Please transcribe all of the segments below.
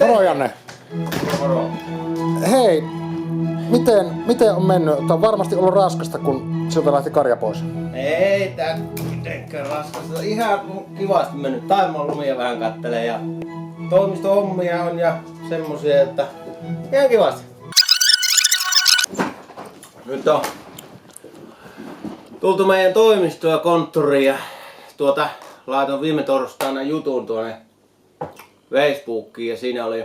Moro Janne. Moro. Hei, miten on mennyt? Tämä on varmasti ollut raskasta, kun siltä lähti karja pois. Ei tää mitenkään raskasta. Ihan kivasti mennyt. Taimaan lumia vähän kattelee ja toimistohommia on ja semmosia, että ihan kivasti. Nyt on tultu meidän toimistoon ja konttoriin ja laitoin viime torstaina jutun tuonne Facebookiin ja siinä oli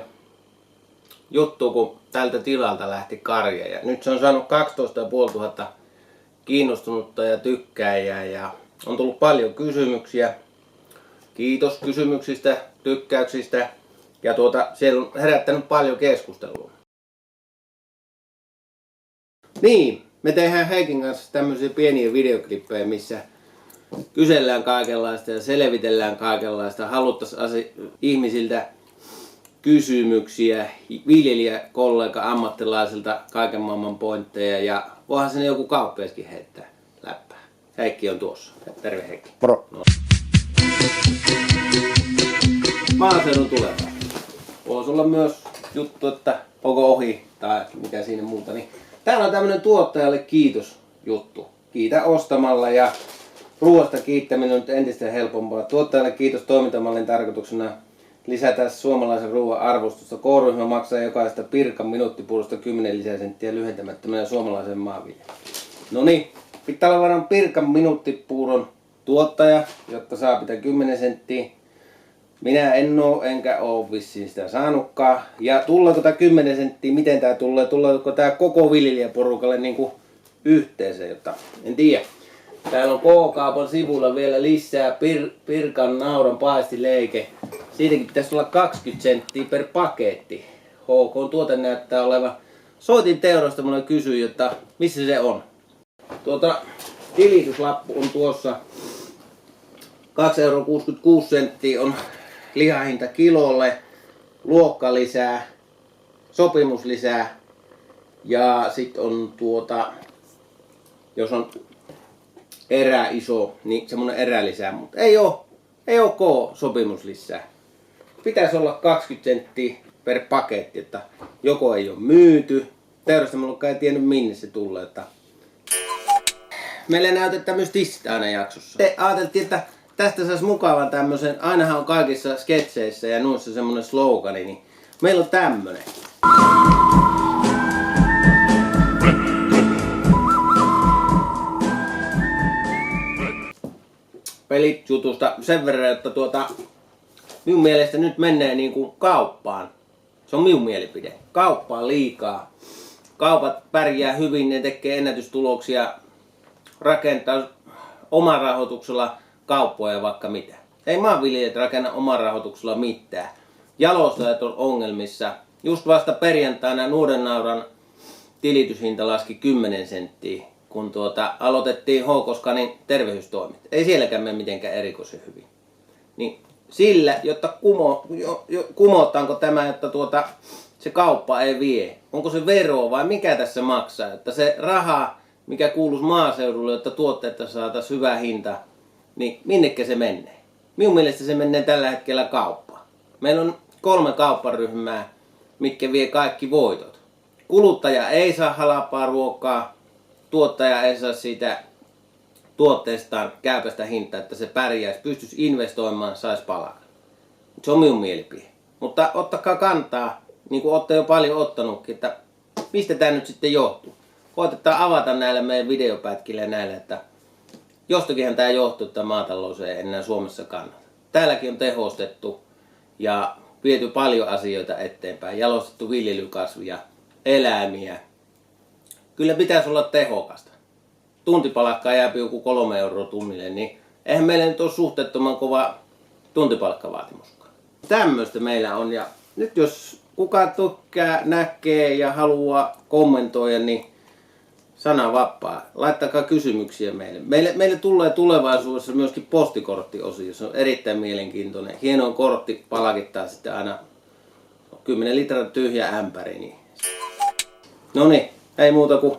juttu, kun tältä tilalta lähti karja ja nyt se on saanut 12 500 kiinnostunutta ja tykkääjää ja on tullut paljon kysymyksiä. Kiitos kysymyksistä, tykkäyksistä ja siellä on herättänyt paljon keskustelua. Niin, me tehdään Heikin kanssa tämmöisiä pieniä videoklippejä, missä kysellään kaikenlaista ja selvitellään kaikenlaista. Haluttaisiin ihmisiltä kysymyksiä, viljelijäkollega ammattilaisilta kaiken maailman pointteja ja voihan sinne joku kauppiaskin heittää läppää. Heikki on tuossa. Terve Heikki. Moro. No. Maaseudun tuleva. Voisi olla myös juttu, että onko ohi tai mitä siinä muuta. Niin täällä on tämmönen tuottajalle kiitos juttu. Kiitä ostamalla ja ruoasta kiittäminen on nyt entistä helpompaa. Tuottajalle kiitos toimintamallin tarkoituksena lisätä suomalaisen ruoan arvostusta. K-ryhmä maksaa jokaista Pirkan minuuttipuurosta 10 lisäsenttiä lyhentämättömänä suomalaisen maanviljelijän. No niin, pitää olla varmaan Pirkan minuuttipuuron tuottaja, jotta saa pitää 10 senttiä. Minä en oo, enkä oo vissiin sitä saanutkaan. Ja tuleeko tää 10 senttiä, miten tää tulee? Tuleeko tää koko viljelijäporukalle niinku yhteensä, jotta en tiedä. Täällä on K-kaupan sivulla vielä lisää Pirkan naudan paistileike. Siitäkin pitäisi olla 20 senttiä per paketti. HK tuote näyttää olevan. Soitin teurastamolle ja kysyin, että missä se on. Tilityslappu on tuossa. 2,66 € on lihahinta kilolle. Luokkalisää. Sopimuslisää. Ja sit on jos on erä iso, niin semmonen erälisää, mutta ei oo K-sopimuslisää. Pitäisi olla 20 senttiä per paketti, että joko ei oo myyty, teurastamollakaan ei tiennyt minne se tulee, että meille näytetään myös tissit aina jaksossa. Te ajateltiin, että tästä saisi mukavan tämmösen, ainahan on kaikissa sketseissä ja noissa semmonen slogani, niin meillä on tämmönen. Pelijutusta sen verran, että minun mielestä nyt menee niin kuin kauppaan. Se on minun mielipide. Kauppaan liikaa. Kaupat pärjää hyvin, ne tekee ennätystuloksia, rakentaa oman rahoituksella kauppoja vaikka mitä. Ei maanviljelijät rakenna oman rahoituksella mitään. Jalostajat on ongelmissa. Just vasta perjantaina nuudennaudan tilityshinta laski 10 senttiä. Kun aloitettiin H-Koskanin terveystoimet. Ei sielläkään mene mitenkään erikoisen hyvin. Niin sillä, jotta kumotaanko tämä, että se kauppa ei vie. Onko se vero vai mikä tässä maksaa? Että se raha, mikä kuuluisi maaseudulle, jotta tuotteita saataisiin hyvä hinta, niin minnekä se menee? Minun mielestä se menee tällä hetkellä kauppaan. Meillä on 3 kaupparyhmää, mitkä vie kaikki voitot. Kuluttaja ei saa halpaa ruokaa. Tuottaja ei saa siitä tuotteestaan käypästä hintaa, että se pärjäisi, pystyisi investoimaan, saisi palkan. Se on minun mielipide. Mutta ottakaa kantaa, niin kuin olette jo paljon ottanutkin, että mistä tämä nyt sitten johtuu. Koitetaan avata näillä meidän videopätkillä näillä, että jostakinhan tämä johtuu, että maatalous ei enää Suomessa kannata. Täälläkin on tehostettu ja viety paljon asioita eteenpäin, jalostettu viljelykasvia, eläimiä. Kyllä pitäisi olla tehokasta. Tuntipalkkaa jää joku 3 € tunnille, niin eihän meillä nyt ole suhteettoman kova tuntipalkkavaatimuskaan. Tämmöistä meillä on ja nyt jos kuka tykkää, näkee ja haluaa kommentoida, niin sana vapaa. Laittakaa kysymyksiä meille. Meille tulee tulevaisuudessa myöskin postikorttiosio. Se on erittäin mielenkiintoinen. Hieno kortti palkittaa sitten aina 10 litran tyhjä ämpäri. Niin. Noniin. Ei muuta kuin